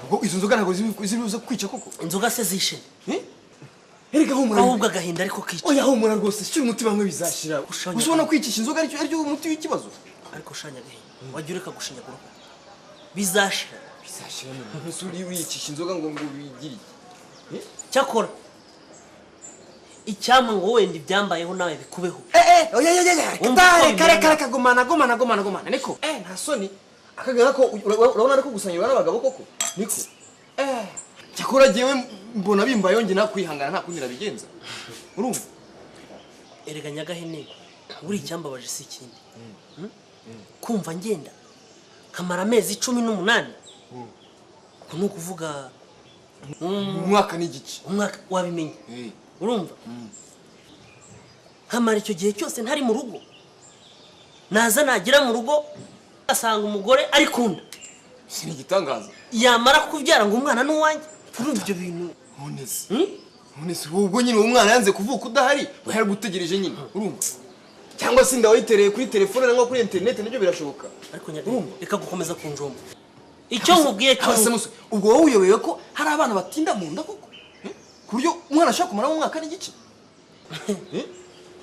Ngo izo nzoga ntago zibuza kwica koko. Inzoga se zishe. Erega humura. Ahubwo agahinda ariko kica. Oya humura rwose cyo umutima mwe bizashira. Ushobora kwicisha inzoga aricyo umuti w'ikibazo. Ariko shanya agahinda. Wajya ureka gushinyagura. Bizashira. Bizashira none. Nsuri wicisha inzoga ngo bigiri. Cyakora icyampa ngo wenda ibyambayeho nawe bikubeho. Oya. Kare gomana niko. Nta soni. Akagara ko urabona ariko gusanyirwa n'abagabo koko. Niko. Cyakora giyewe mbona bimba yonge nakwihangana nta kundi nabigenza. Urumva? Erega nyagahene buri icyambabaje si ikindi. Kumva ngenda kamara amezi 18. Kuno kuvuga umwaka n'igice. Umwaka wabimenye. Urumva? Kamara icyo gihe cyose ntari mu rugo. Naza nagira mu rugo asanga umugore ari kunda. Sini gitangaza. Yamara kubyara ngo umwana n'uwanjye. Kuri ibyo bintu. Nonese ubwo nyine umwana yanze kuvuka udahari, bahera gutegereje nyine. Urumva? Cyangwa se ndawitereye kuri telefone nangwa kuri internet nibyo birashoboka. Ariko nyagahene reka gukomeza kunjomba. Icyo nkubwiye cyo ubwo wowe uyobewe ko hari abana batinda mu nda koko. Kuryo umwana ashaka kumara mu mwaka n'igice.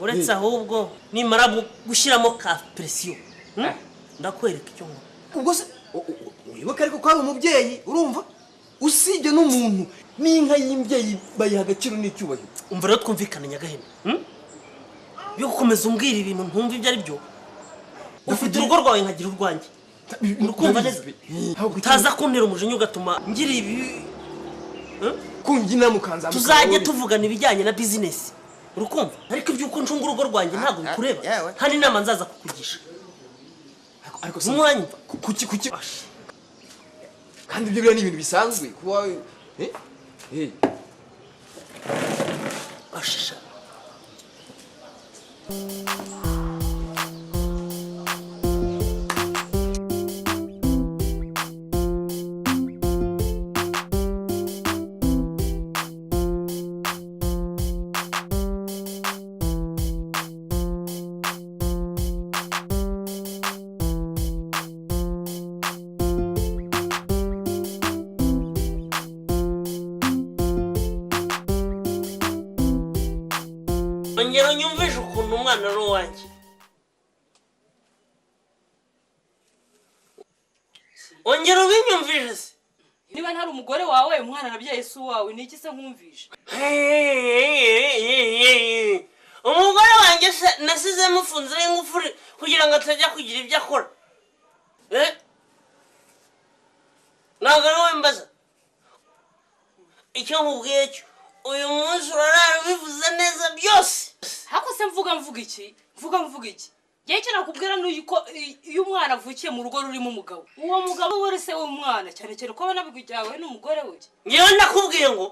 Uretse ahubwo nimara gushyiramo ka pression. Ndakwereka icyo nkora. Ubwo se wibuka ariko ko ari umubyeyi urumva? Usibye n'umuntu n'inka y'imbyeyi bayiha agaciro n'icyubahiro. Umva rero twumvikana nyagahene. Yo gukomeza umbwira ibintu ntumva ibyo ari byo. Ufite urugo rwawe nkagira urwanjye. Urukumva neza. Utaza kuntera umujinya ugatuma ngira ibi. Kungina mukanza. Tuzajye tuvugana ibijyanye na business. Urukumva? Ariko ibyuko ncunga urugo rwanjye ntabwo bikureba. Hano inama nzaza kukugisha. Ariko umwanyumva kuki kandi ibyo ni ibintu bisanzwe kuba ashisha. Ongera unyumvishe ukuntu umwana ari uwanjye. Ongera ubinyumvishe se. Niba ntari umugore wawe umwana nabyaye se wawe niki se nkumvishe. Umugore wanjye se nasize mufunze ingufuri kugira ngo atajya kugira ibyo akora. Ntabwo ari wowe mbaza. Icyo nkubwiye cyo uyu munsi urarara bivuze neza byose. Hako se mvuga iki? Mvuga iki? Giye cyo nakubwira n'uko iyo umwana avukiye mu rugo rurimo umugabo. Uwo mugabo wari se w'umwana cyane ko abana bigujyawe n'umugore we. Ngiye ndakubwiye ngo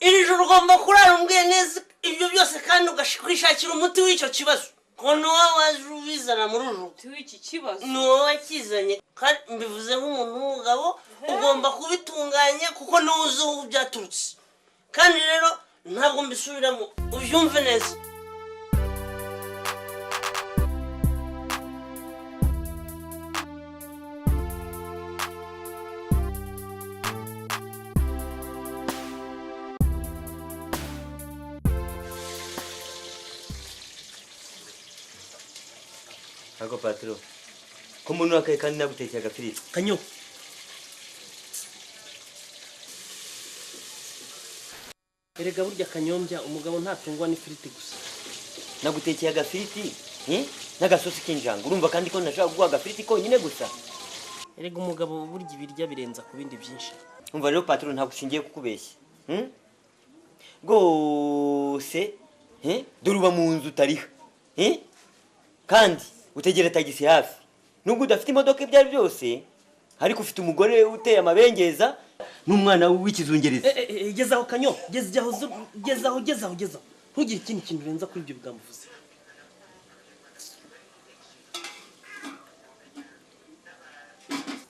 iri joro ugomba kurara umbwiye neza ibyo byose kandi ugashikishakira umuti w'icyo kibazo. Ko wowe waje ubizana muri uru umuti w'iki kibazo. Ni wowe wakizanye kandi mbivuze nk'umuntu w'umugabo ugomba kubitunganya kuko niwe uzi aho byaturutse. Kandi rero ntabwo mbisubiramo ubyumve neza. Ako patro. Kumuntu wakaye kandi nagutekeye agafiriti. Kanyo. Erega burya kanyombya umugabo ntatungwa n'ifiriti gusa. Nagutekeye agafiriti, n'agasosi k'injanga. Urumva kandi ko nashaka kuguha agafiriti konyine gusa. Erega umugabo burya ibirya birenza ku bindi byinshi. Umva rero patro ntabwo ushingiye kukubeshya. Gose, dore uba mu nzu utariha. Kandi utegera tagisi hafi. Nubwo udafite imodoka ibyo ari byose, ariko ufite umugore uteye amabengeza n'umwana w'ikizungereza. Gezaho kanyo, gezaho. Ntugire ikindi kintu urenza kuri ibyo bigamuvuze.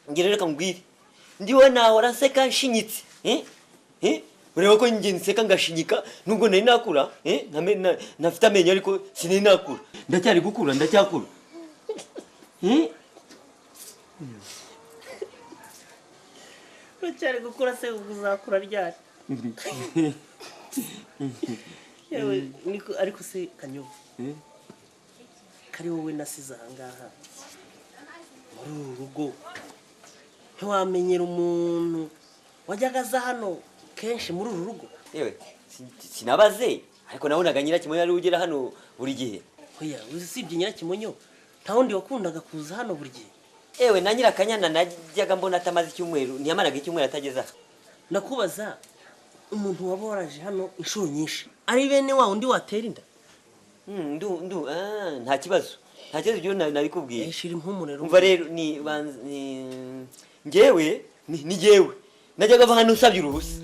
Ngire reka mbwire. Ndiwe nahora nseka nshinyitse. Ureba ko njye nseka ngashinyika nubwo nari nakura, nafite amenyo ariko sinari nakura. Ndacyari gukura, ndacyakura. uracyari gukura se uzakura ryari yewe ariko se Kanyovu kari wowe nasize ahangaha muri uru rugo ntiwamenyera umuntu wajyaga aza hano kenshi muri uru rugo yewe sinabaze ariko nabonaga Nyirakimonyo ari ugera hano buri gihe oya usibye Nyirakimonyo nta wundi wakundaga kuza hano buri gihe yewe na Nyirakanyana najyaga mbona atamaze icyumweru ntiyamaraga icyumweru atageza nakubaza umuntu waba waraje hano inshuro nyinshi ari bene wa undi watera inda nta kibazo ibyo nabikubwiye shira impumuro umva rero njyewe ni njyewe najyaga ava hano usabye uruhusa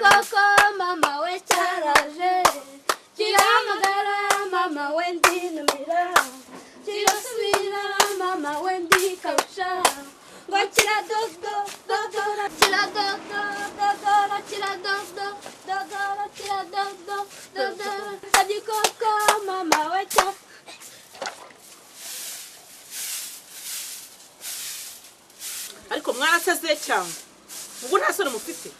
Koko mama we cyaraje kiramagara mama we ndinumira kirasubira mama we ndikarusha ngo kiradodo dodora kiradodo dodora kiradodo dodora kiradodo dodora koko mama we cyaraje ariko mwaraseze cyangwa ubwo nta soni mufite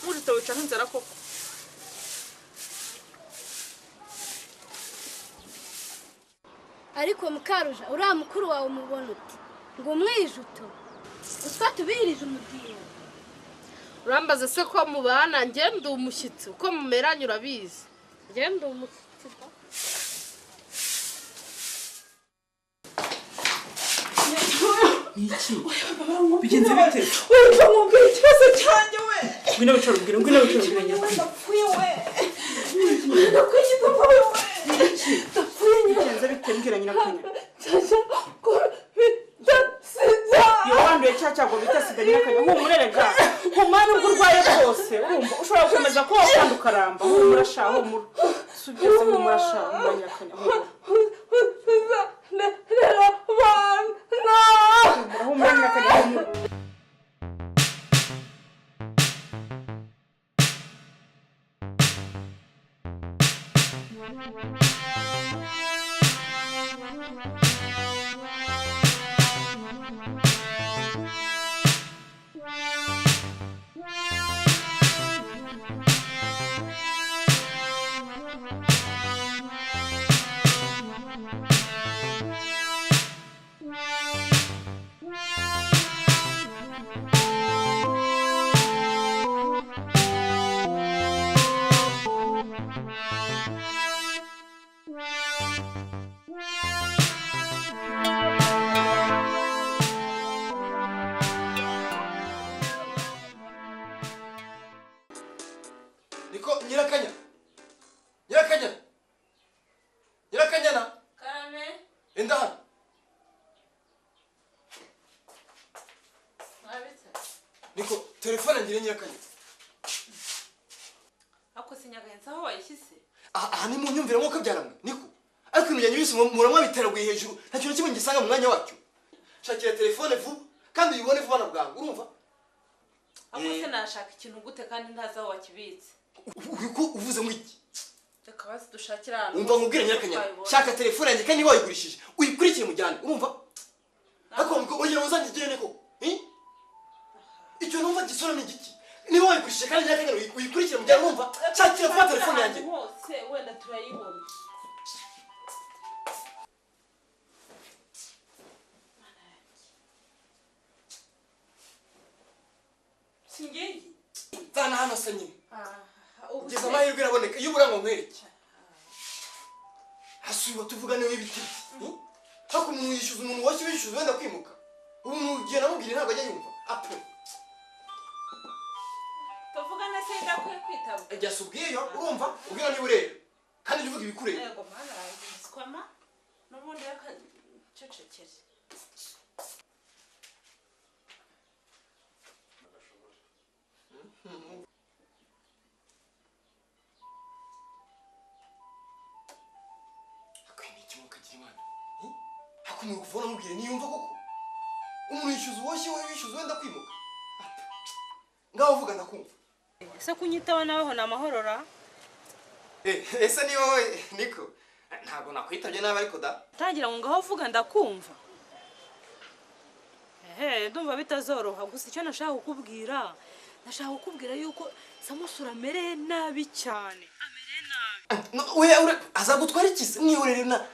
murito wica nk'inzara koko ariko mukaruja uriya mukuru wawe umubona uti ngo umwijuto utwa tubirije umudiho urambaza se ko mubana ngende umushyitsi uko mumeranye urabizi ngende umushyitsi Niki? Bigenze bite? Wumva mubwira ikibazo cyanjye we. Ngwino wicara ubwire. Ndapfuye we. Ndakwiye papa we. Ndapfuye nyine. Bigenze bite mbwira Nyirakanya? Yo wanduye cyago bita sida Nyirakanya. Humurerega. Humana urwo urwaye rwose. Urumva ushobora gukomeza kuba kandi ukaramba. Humurasha humura. Subyese humurasha Nyirakanya. Niko Nyirakanya na Karame enda hano mwabitse niko telefone ngire Nyirakanya ako sinyagahenza aho wayishyize aha ni mu nyumvire nk'uko byaramwe niko ariko ibintu byanyu bise muramwa biteraguye hejuru nta kintu kimwe ngisanga mu mwanya wacyo shakira telefone vuba kandi uyibone vuba na bwangu urumva ako se nashaka ikintu gute kandi ntazi aho wakibitse uvuze mwiki reka basi dushakira hano umva nkubwire Nyirakanya shaka telefone yanjye kandi niba wayigurishije uyikurikire mujyane urumva ariko ongera uzangigire niko icyo numva gisora ni giki niba wayigurishije kandi Nyirakanya uyikurikire mujyane urumva shakira vuba telefone yanjye hose wenda turayibona singeyi zana hano se nyine ugeze amahirwe iraboneka iyo ubura ngo nkwereke hasubiye tuvugane w'ibiti hako umuntu yishyuza umuntu washye wishyuza wenda kwimuka ubu mugiye namubwire ntabwo ajya yumva ape tuvugane se ndakwiye kwitaba ejya subwiyo urumva ubwira niba ureba kandi uvuga ibikureba yego mana sikoma n'ubundi yakacecekere umuntu kuvuna mubwire niyumva koko umuntu yishyuza uwashye we wishyuza wenda kwimuka ngaho uvuga ndakumva ese kunyitaho naho ni amahorora ese ni wowe niko ntabwo nakwitabye nabi ariko da tangira ngo ngaho vuga ndakumva. Ndumva bitazoroha gusa icyo nashaka kukubwira yuko Samusura amereye nabi cyane. we azagutwara iki mwihorere na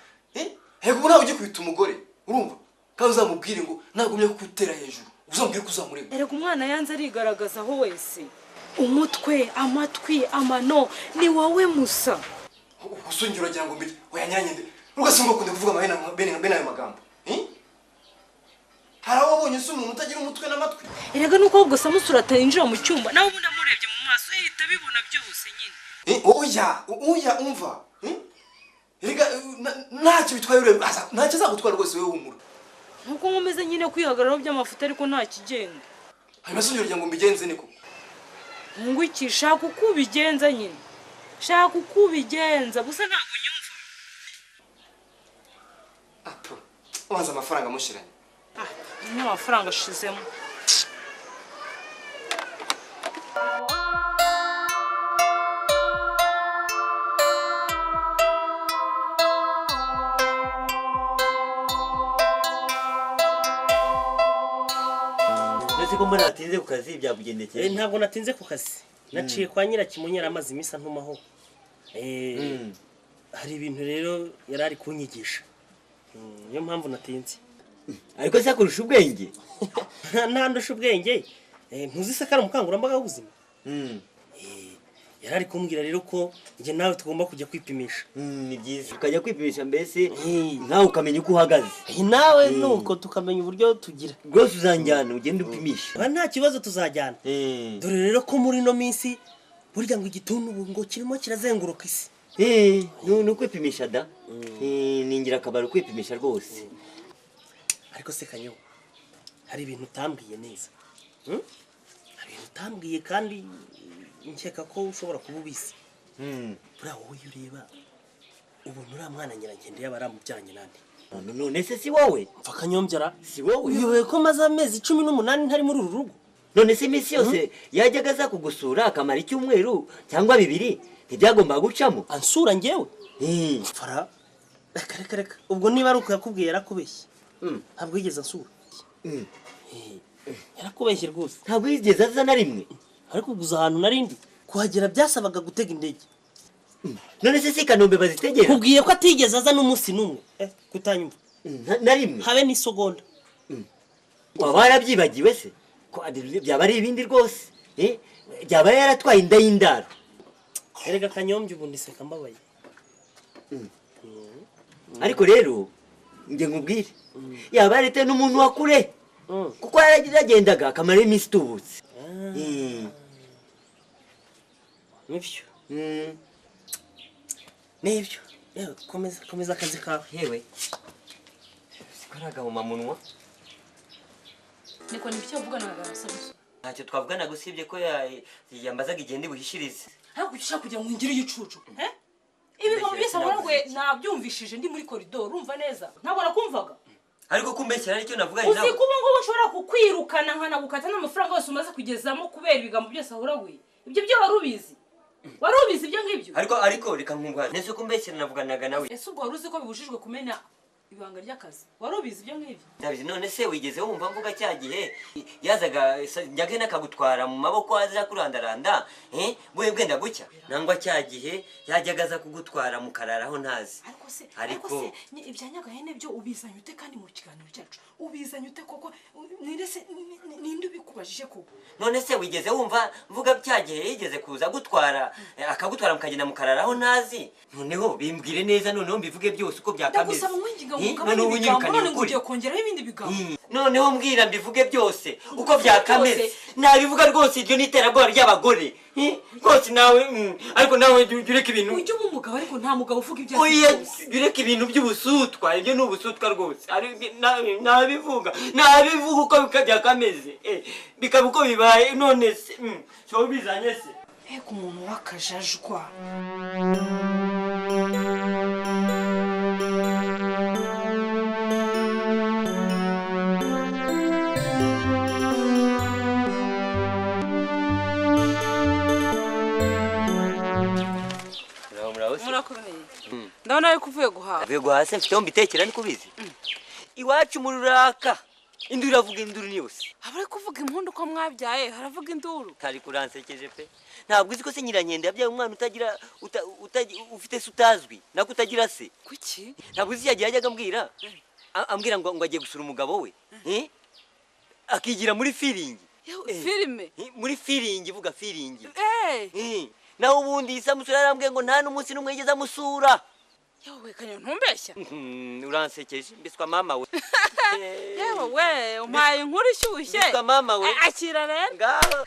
hego ubu nawe ugiye kwita umugore urumva kandi uzamubwire ngo nagumye kukutera hejuru uzamubwire ko uzamurega. Erega umwana yanze arigaragazaho wese, umutwe, amatwi, amano ni wowe musa. Usongera uragira ngo mbere wayanyanye nde ugasimba kunde kuvuga bene ayo magambo. Hari aho wabonye se umuntu utagira umutwe n'amatwi? Erega nuko ahubwo Samusura atayinjira mu cyumba nawe ubundi amurebye mu maso yahita bibona byose nyine. Oya umva. Erega ntacyo bitwaye urebe ntacyo azagutwara rwose wewe humura. Nkuko nkomeze nyine kwihagararaho by'amafuta ariko nta kigenda. Hanyuma se uragira ngo mbigenze niko? Ngo iki shaka uko ubigenza nyine. Shaka uko ubigenza gusa ntabwo unyumva. Apo. Wanza amafaranga mushiranye. Ni amafaranga ashizemo. Nese ko mbona atinze ku kazi byabugendekeye. Ntabwo natinze ku kazi. Naciye kwa Nyirakimunyera amazi imisa ntumaho. Hari ibintu rero yarari kunyigisha. Niyo mpamvu natinze. Ariko se kurusha ubwenge. Ntandusha ubwenge. Ntuzisakara umukangurambaga w'ubuzima. Yarari kumbwira rero ko nge nawe tugomba kujya kwipimisha. Ni byiza ukajya kwipimisha mbese nawe ukamenya uko uhagaze. Nawe nuko tukamenya uburyo tugira. Rwose uzanjyana ugende upimisha. Nta kibazo tuzajyana. Dore rero ko muri no minsi burya ngo igituntu ngo kirimo kirazenguruka isi. No kwipimisha da. Ni ingirakamaro kwipimisha rwose. Ariko se Kanyo hari ibintu utambwiye neza. Hari ibintu utambwiye kandi nkeka ko ushobora kuba ubizi. Buriya wowe ureba ubona uriya mwana Nyirankende yaba aramubyaranye nande. None se si wowe? Mfa Kanyombyara. Si wowe? Uyoboye ko maze amezi 18 ntari muri uru rugo. None se iminsi yose yajyaga aza kugusura akamara icyumweru cyangwa 2 ntibyagomba gucamo? Ansura ngewe? Fara. Reka. Ubwo niba ari uko yakubwiye yarakubeshye. Ntabwo yigeze ansura. Yarakubeshye rwose. Ntabwo yigeze aza na rimwe. Ariko guza ahantu narindi kuhagera byasabaga gutega indege. None se Kanombe bazitegera? Kubwiye ko atigeze aza n'umunsi numwe. Kutanyumva. Na rimwe. Habe ni segonda. Waba yarabyibagiwe se? Ko byaba ari ibindi rwose. Byaba yaratwaye inda y'indaro. Erega Kanyombye ubu ndiseka mbabaye. Ariko rero nge nkubwire yaba yarite n'umuntu wakure. Kuko yaragendaga akamara iminsi tubutse. Nibyo. Nibyo. Yewe komeza akazi kawe. Yewe. Sikaraga mu mamunwa. Niko nibyo uvuga naga Samusura. Ntacyo twavugana gusibye ko yambazaga igende buhishirize. Ntabwo ushaka kujya ngo ngire igicucu. Ibintu byose waragwe nabyumvishije ndi muri koridoro urumva neza. Ntabwo nakumvaga. Ariko kumbeshyira aricyo navuga nawe. Uzi kuba ngo ushobora kukwirukana nkanagukata n'amafaranga yose umaze kugezamo kubera ibigambo byose ahoragwe. Ibyo byo warubizi. Warubizi ibyo ngibyo. Ariko reka nkumva. Nese kumbeshyira navuganaga nawe. Ese ubwo waruzi ko bibujijwe kumena ibanga ry'akazi. Warubizi ibyo ngibyo. Ndabizi none se wigeze wumva mvuga cya gihe yazaga njyage nakagutwara mu maboko aza kurandaranda bwenda gucya nangwa cya gihe yajyaga aza kugutwara mu kararaho ntazi. Ariko se ibya Nyagahene byo ubizanye ute kandi mu kiganiro cyacu ubizanye ute koko ninde ubikubajije koko? None se wigeze wumva mvuga cya gihe yigeze kuza gutwara akagutwara mukagenda mu kararaho ntazi? Noneho bimbwire neza noneho mbivuge byose uko byakameze. Noneho mbwira mbivuge byose uko byakameze. Nabivuga rwose iryo niterabwoba ry'abagore. Rwose nawe ariko nawe ureka ibintu. Ujye umugabo ariko nta mugabo uvuga ibyo. Oya ureka ibintu by'ubusutwa. Ibyo ni ubusutwa rwose. Nabivuga uko byakameze. Bikaba uko bibaye none se cyo bizanye se. Eko umuntu wakajajwa. ndabona ari kuvuye guhaha. Avuye guhaha se mfiteho mbitekera niko ubizi. Iwacu mu ruraka induru iravuga induru ni yose. Abari kuvuga impundu ko mwabyaye haravuga induru. Kari kuransekeje pe. Ntabwo uzi ko se Nyirankende yabyaye umwana utagira ufite se utazwi nako utagira se. Kuki? Ntabwo uzi yagiye ajyaga ambwira ambwira ngo agiye gusura umugabo we. Akigira muri firingi. Filime? Muri firingi vuga firingi. Naho ubundi isamusura yarambwiye ngo nta n'umunsi n'umwe yigeze amusura. Yewe kanyo ntumbeshya. Uransekeje mbiswa mama we. Yewe we umpaye inkuru ishyushye. Mbiswa mama we. Akira rero. Ngaho